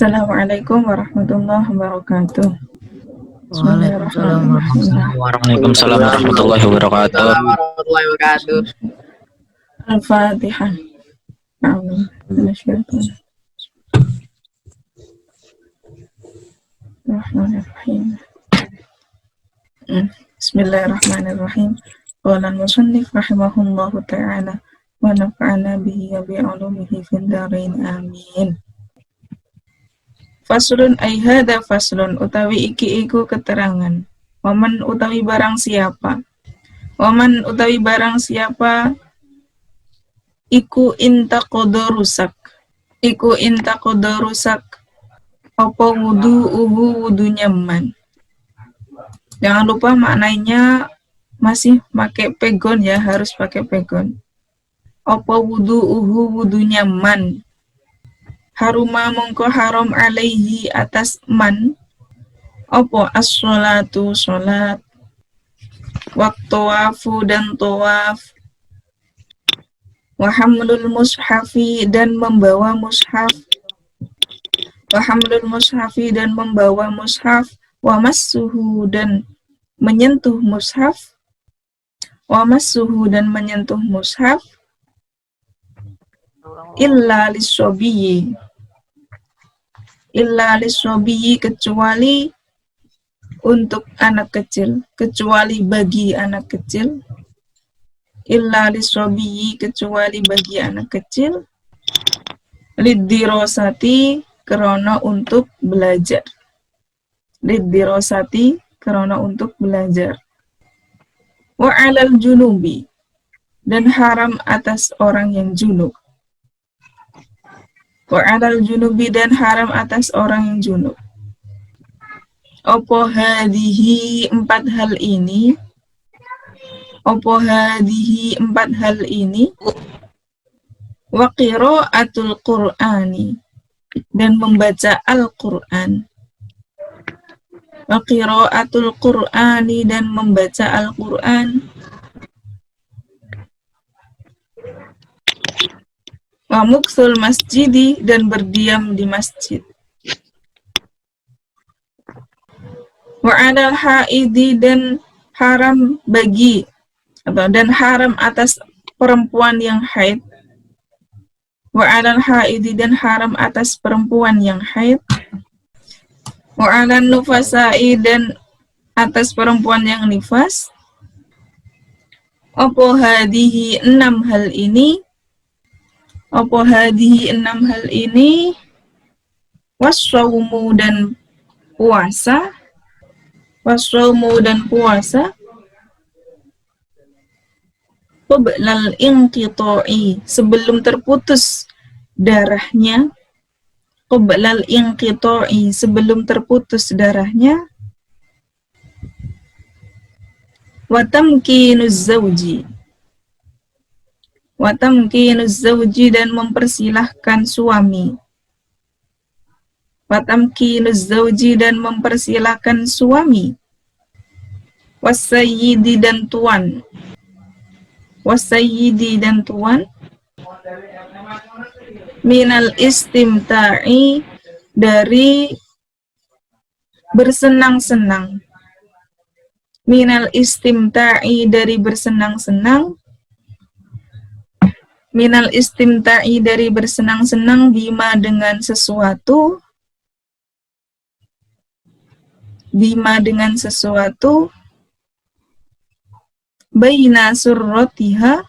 Assalamualaikum warahmatullahi wabarakatuh. Waalaikumsalam Bismillahirrahmanirrahim. Waalaikumsalam warahmatullahi wabarakatuh. warahmatullahi wabarakatuh. Al-Fatihah. Amin. Bismillahirrahmanirrahim. Bismillahirrahmanirrahim. Qala al-musannif rahimahullahu ta'ala wa nafa'ana bihi wa bi'ulumihi fid dharain amin. Faslun ay hadza faslun utawi iki iku keterangan. Waman utawi barang siapa. Waman utawi barang siapa iku intaqadha rusak. Iku intaqadha rusak apa wudunya man. Jangan lupa maknanya masih pakai pegon ya, harus pakai pegon. Apa wudunya man. Haruma mongko haram alaihi atas man apa as-sholatu sholat waktawafu dan tawaf wahamlul mushafi dan membawa mushaf wahamlul mushafi dan membawa mushaf wamassuhu dan menyentuh mushaf wamassuhu dan menyentuh mushaf illa lissobiyyi kecuali untuk anak kecil, kecuali bagi anak kecil. Illa lissobiyyi kecuali bagi anak kecil. Liddirosati karena untuk belajar. Liddirosati karena untuk belajar. Wa alal junubi dan haram atas orang yang junub. Wa alal junubi dan haram atas orang yang junub. Opo hadihi empat hal ini. Opo hadihi empat hal ini. Wa qiraatul Qur'ani dan membaca Al-Qur'an. Wa qiraatul Qur'ani dan membaca Al-Qur'an. Wa muksul masjidi dan berdiam di masjid. Wa alal haidi dan haram bagi dan haram atas perempuan yang haid. Wa alal haidi dan haram atas perempuan yang haid. Wa alal nufasai dan atas perempuan yang nifas. Apa hadihi 6 hal ini? Apa hadihi 6 hal ini? Wassaumu dan puasa. Wassaumu dan puasa. Qablal inqita'i sebelum terputus darahnya. Qablal inqita'i sebelum terputus darahnya. Wa tamkinuz zawji. Wa tamkinuz zawji dan mempersilahkan suami. Wa tamkinuz zawji dan mempersilahkan suami. Wasayyidi dan tuan. Wasayyidi dan tuan. Minal istimta'i dari bersenang-senang. Minal istimta'i dari bersenang-senang. Minal istimta'i dari bersenang-senang bima dengan sesuatu. Bima dengan sesuatu. Baina surrotiha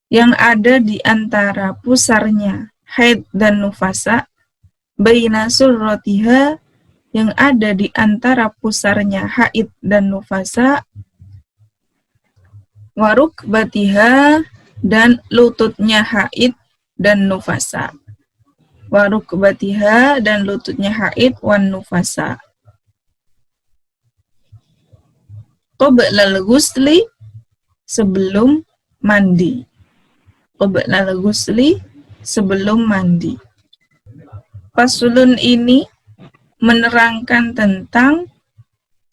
yang ada di antara pusarnya haid dan nufasa. Baina surrotiha yang ada di antara pusarnya haid dan nufasa. Waruk batiha dan lututnya haid dan nufasa. Waruk batiha dan lututnya haid wan nufasa. Qablal ghusli sebelum mandi. Qablal ghusli sebelum mandi. Faslun ini menerangkan tentang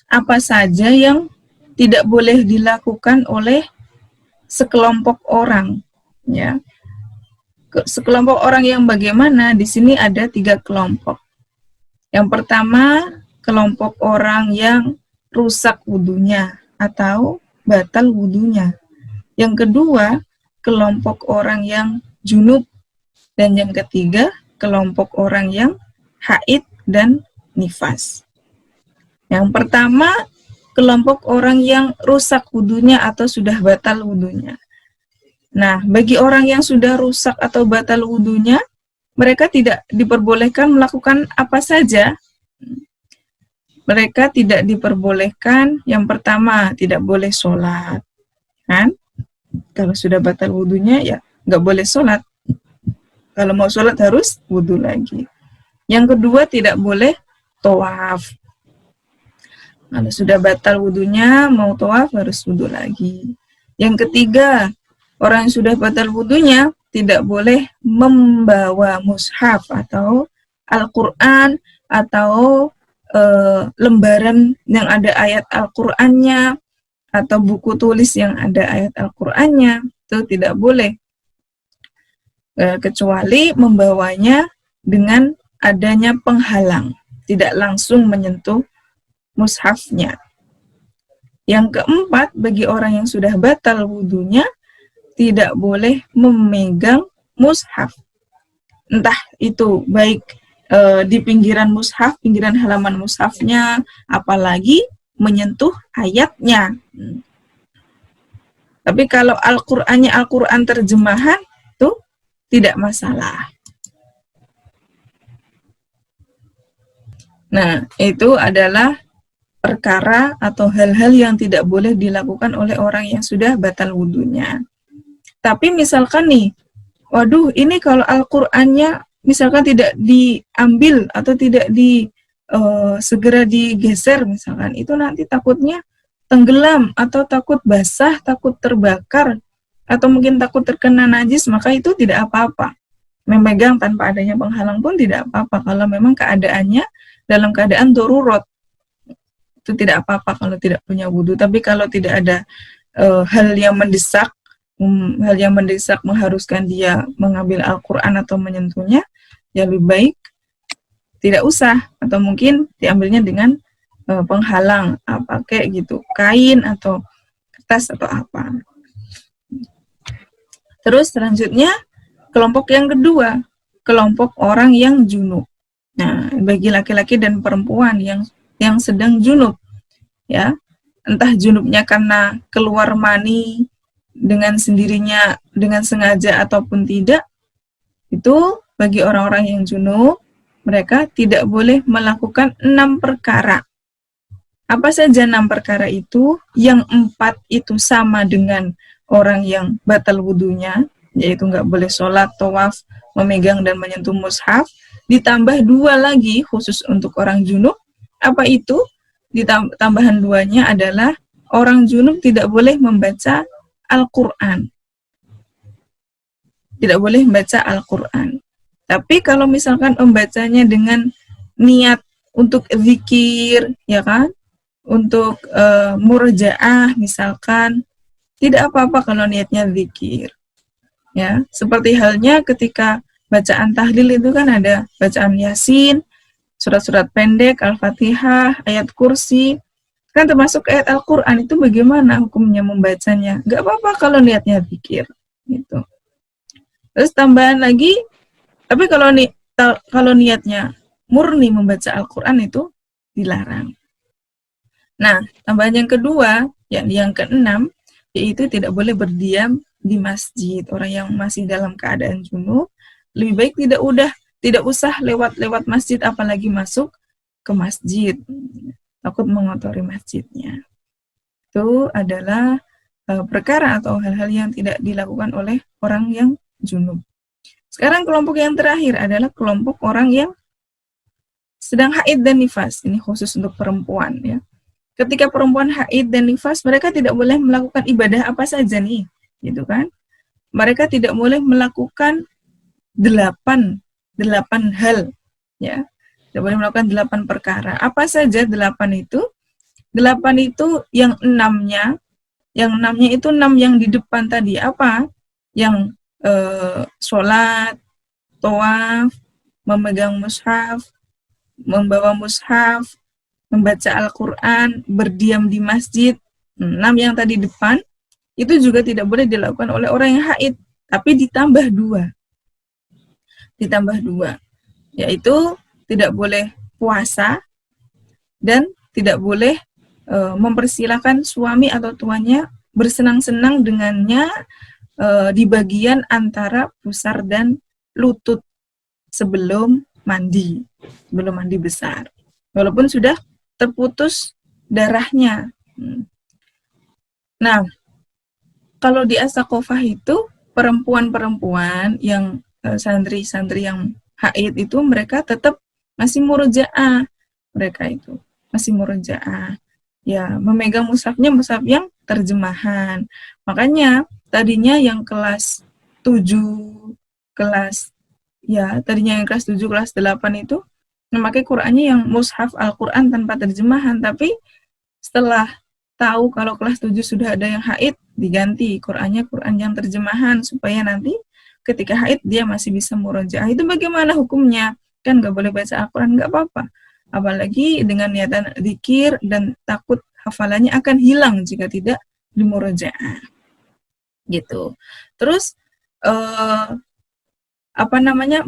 apa saja yang tidak boleh dilakukan oleh sekelompok orang, ya. Sekelompok orang yang bagaimana? Di sini ada 3 kelompok. Yang pertama, kelompok orang yang rusak wudunya atau batal wudunya. Yang kedua, kelompok orang yang junub. Dan yang ketiga, kelompok orang yang haid dan nifas. Yang pertama, kelompok orang yang rusak wudunya atau sudah batal wudunya. Nah, bagi orang yang sudah rusak atau batal wudunya, mereka tidak diperbolehkan melakukan apa saja. Mereka tidak diperbolehkan, yang pertama, tidak boleh sholat. Kan? Kalau sudah batal wudunya, ya nggak boleh sholat. Kalau mau sholat harus wudu lagi. Yang kedua, tidak boleh tawaf. Kalau sudah batal wudunya, mau tawaf harus wudu lagi. Yang ketiga, orang yang sudah batal wudunya tidak boleh membawa mushaf atau Al-Quran atau lembaran yang ada ayat Al-Qurannya atau buku tulis yang ada ayat Al-Qurannya. Itu tidak boleh. Kecuali membawanya dengan adanya penghalang, tidak langsung menyentuh mushafnya. Yang keempat, bagi orang yang sudah batal wudunya, tidak boleh memegang mushaf. Entah itu baik di pinggiran mushaf, pinggiran halaman mushafnya, apalagi menyentuh ayatnya. Tapi kalau Al-Qur'annya Al-Qur'an terjemahan, itu tidak masalah. Nah, itu adalah perkara atau hal-hal yang tidak boleh dilakukan oleh orang yang sudah batal wudunya. Tapi misalkan nih, waduh, ini kalau Al-Qur'annya misalkan tidak diambil atau tidak segera digeser misalkan, itu nanti takutnya tenggelam atau takut basah, takut terbakar, atau mungkin takut terkena najis, maka itu tidak apa-apa. Memegang tanpa adanya penghalang pun tidak apa-apa kalau memang keadaannya dalam keadaan darurat. Itu tidak apa-apa kalau tidak punya wudu. Tapi kalau tidak ada hal yang mendesak mengharuskan dia mengambil Al-Quran atau menyentuhnya, ya lebih baik tidak usah, atau mungkin diambilnya dengan penghalang, pakai gitu, kain atau kertas atau apa. Terus selanjutnya kelompok yang kedua, kelompok orang yang junub. Nah, bagi laki-laki dan perempuan yang sedang junub, ya, entah junubnya karena keluar mani dengan sendirinya, dengan sengaja ataupun tidak, itu bagi orang-orang yang junub, mereka tidak boleh melakukan 6 perkara. Apa saja 6 perkara itu? Yang 4 itu sama dengan orang yang batal wudunya, yaitu nggak boleh sholat, tawaf, memegang dan menyentuh mushaf. Ditambah 2 lagi khusus untuk orang junub. Apa itu? Tambahan 2-nya adalah orang junub tidak boleh membaca Al-Quran. Tidak boleh membaca Al-Quran. Tapi kalau misalkan membacanya dengan niat untuk zikir, ya kan? Untuk murajaah misalkan, tidak apa-apa kalau niatnya zikir. Ya, seperti halnya ketika bacaan tahlil itu kan ada bacaan Yasin, surat-surat pendek, Al-Fatihah, ayat kursi, kan termasuk ayat Al-Quran. Itu bagaimana hukumnya membacanya? Nggak apa-apa kalau niatnya zikir, gitu. Terus tambahan lagi, tapi kalau niatnya murni membaca Al-Quran itu dilarang. Nah, tambahan yang kedua, yang keenam, yaitu tidak boleh berdiam di masjid. Orang yang masih dalam keadaan junub, lebih baik tidak usah lewat masjid, apalagi masuk ke masjid. Takut mengotori masjidnya. Itu adalah perkara atau hal-hal yang tidak dilakukan oleh orang yang junub. Sekarang kelompok yang terakhir adalah kelompok orang yang sedang haid dan nifas. Ini khusus untuk perempuan, ya. Ketika perempuan haid dan nifas, mereka tidak boleh melakukan ibadah apa saja nih, gitu kan? Mereka tidak boleh melakukan 8 hal, ya. Tidak boleh melakukan 8 perkara. Apa saja 8 itu? 8 itu yang 6-nya itu 6 yang di depan tadi. Apa? Yang sholat, tawaf, memegang mushaf, membawa mushaf, membaca Al-Quran, berdiam di masjid. 6 yang tadi depan itu juga tidak boleh dilakukan oleh orang yang haid, tapi ditambah 2. Ditambah 2, yaitu tidak boleh puasa dan tidak boleh mempersilahkan suami atau tuannya bersenang-senang dengannya di bagian antara pusar dan lutut sebelum mandi besar, walaupun sudah terputus darahnya. Nah, kalau di As-Saqofah itu perempuan-perempuan yang santri-santri yang haid itu mereka tetap masih murojaah, mereka itu masih murojaah, ya memegang mushafnya mushaf yang terjemahan. Makanya tadinya yang kelas 7, tadinya yang kelas 7, kelas 8 itu memakai Qur'annya yang mushaf Al-Qur'an tanpa terjemahan, tapi setelah tahu kalau kelas 7 sudah ada yang haid, diganti Qur'annya Qur'an yang terjemahan supaya nanti ketika haid dia masih bisa murojaah. Itu bagaimana hukumnya? Kan nggak boleh baca Al-Qur'an, nggak apa-apa. Apalagi dengan niatan zikir dan takut hafalannya akan hilang jika tidak dimurojaah. Gitu. Terus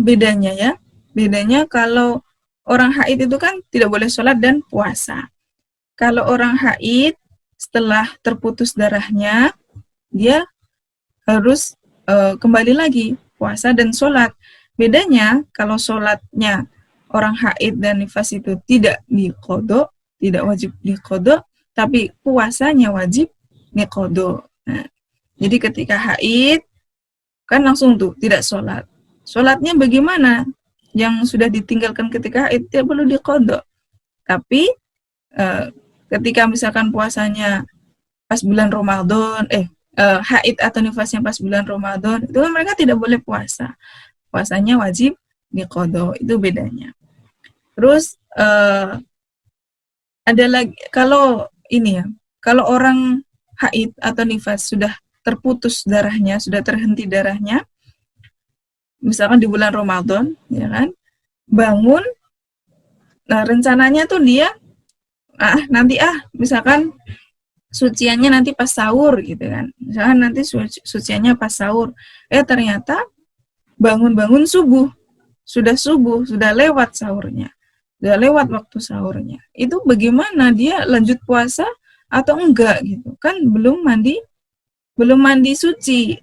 bedanya ya? Bedanya kalau orang haid itu kan tidak boleh sholat dan puasa. Kalau orang haid setelah terputus darahnya, dia harus kembali lagi puasa dan sholat. Bedanya kalau sholatnya orang haid dan nifas itu tidak diqodho, tidak wajib diqodho, tapi puasanya wajib diqodho. Nah, jadi ketika haid kan langsung tuh tidak sholat. Sholatnya bagaimana? Yang sudah ditinggalkan ketika haid tidak perlu diqodho. Tapi ketika misalkan puasanya pas bulan Ramadan, haid atau nifasnya pas bulan Ramadan, itu kan mereka tidak boleh puasa. Puasanya wajib diqodho, itu bedanya. Terus ada lagi, kalau orang haid atau nifas sudah terputus darahnya, sudah terhenti darahnya, misalkan di bulan Ramadan, ya kan, bangun, nah rencananya tuh dia misalkan suciannya nanti pas sahur gitu kan, misalkan nanti suciannya pas sahur, ternyata bangun sudah lewat sahurnya, sudah lewat waktu sahurnya, itu bagaimana, dia lanjut puasa atau enggak gitu kan, belum mandi suci,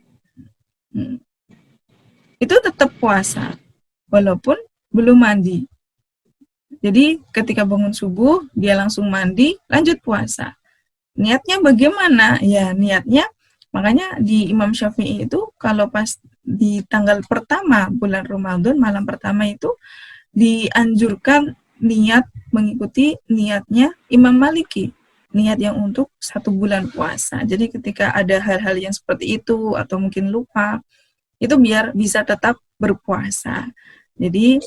itu tetap puasa walaupun belum mandi. Jadi ketika bangun subuh dia langsung mandi, lanjut puasa. Niatnya bagaimana? Ya niatnya, makanya di Imam Syafi'i itu kalau pas di tanggal pertama bulan Ramadan, malam pertama itu dianjurkan niat mengikuti niatnya Imam Maliki, niat yang untuk 1 bulan puasa. Jadi ketika ada hal-hal yang seperti itu atau mungkin lupa, itu biar bisa tetap berpuasa. Jadi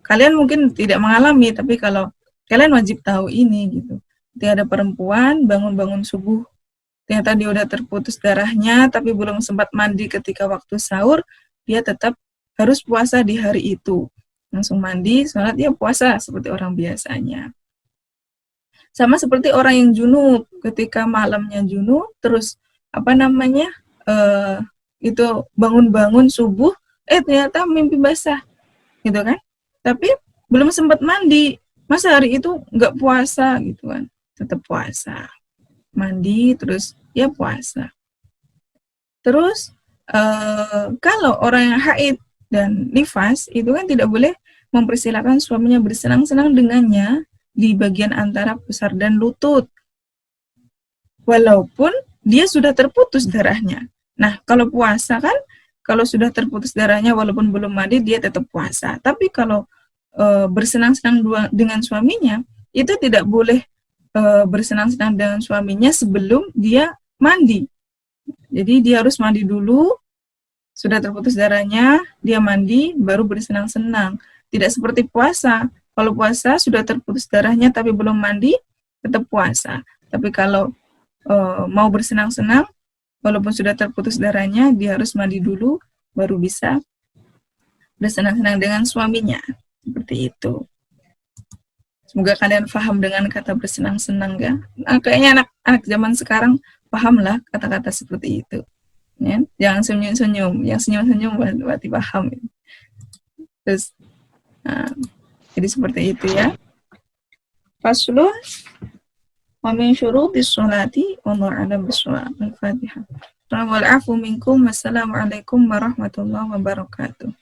kalian mungkin tidak mengalami, tapi kalau kalian wajib tahu ini gitu. Ketika ada perempuan bangun subuh, ternyata dia udah terputus darahnya, tapi belum sempat mandi ketika waktu sahur, dia tetap harus puasa di hari itu. Langsung mandi, sholat, dia puasa seperti orang biasanya. Sama seperti orang yang junub, ketika malamnya junub, terus itu bangun subuh, ternyata mimpi basah, gitu kan? Tapi belum sempat mandi, masa hari itu nggak puasa gitu kan? Tetap puasa, mandi terus ya puasa. Terus kalau orang yang haid dan nifas itu kan tidak boleh mempersilahkan suaminya bersenang-senang dengannya di bagian antara pusar dan lutut, walaupun dia sudah terputus darahnya. Nah, kalau puasa kan, kalau sudah terputus darahnya walaupun belum mandi, dia tetap puasa. Tapi kalau bersenang-senang dengan suaminya, itu tidak boleh bersenang-senang dengan suaminya sebelum dia mandi. Jadi dia harus mandi dulu, sudah terputus darahnya, dia mandi, baru bersenang-senang. Tidak seperti puasa. Kalau puasa sudah terputus darahnya tapi belum mandi, tetap puasa. Tapi kalau mau bersenang-senang, walaupun sudah terputus darahnya, dia harus mandi dulu baru bisa bersenang-senang dengan suaminya. Seperti itu. Semoga kalian paham dengan kata bersenang-senang ya. Kayaknya anak-anak zaman sekarang pahamlah kata-kata seperti itu. Ya? Jangan senyum-senyum. Yang senyum-senyum berarti paham. Terus, jadi seperti itu ya. Faslun wa min syurutis sholati wallahu a'lam bissawab. Al-Fatihah. Wal afu minkum. Wassalamualaikum warahmatullahi wabarakatuh.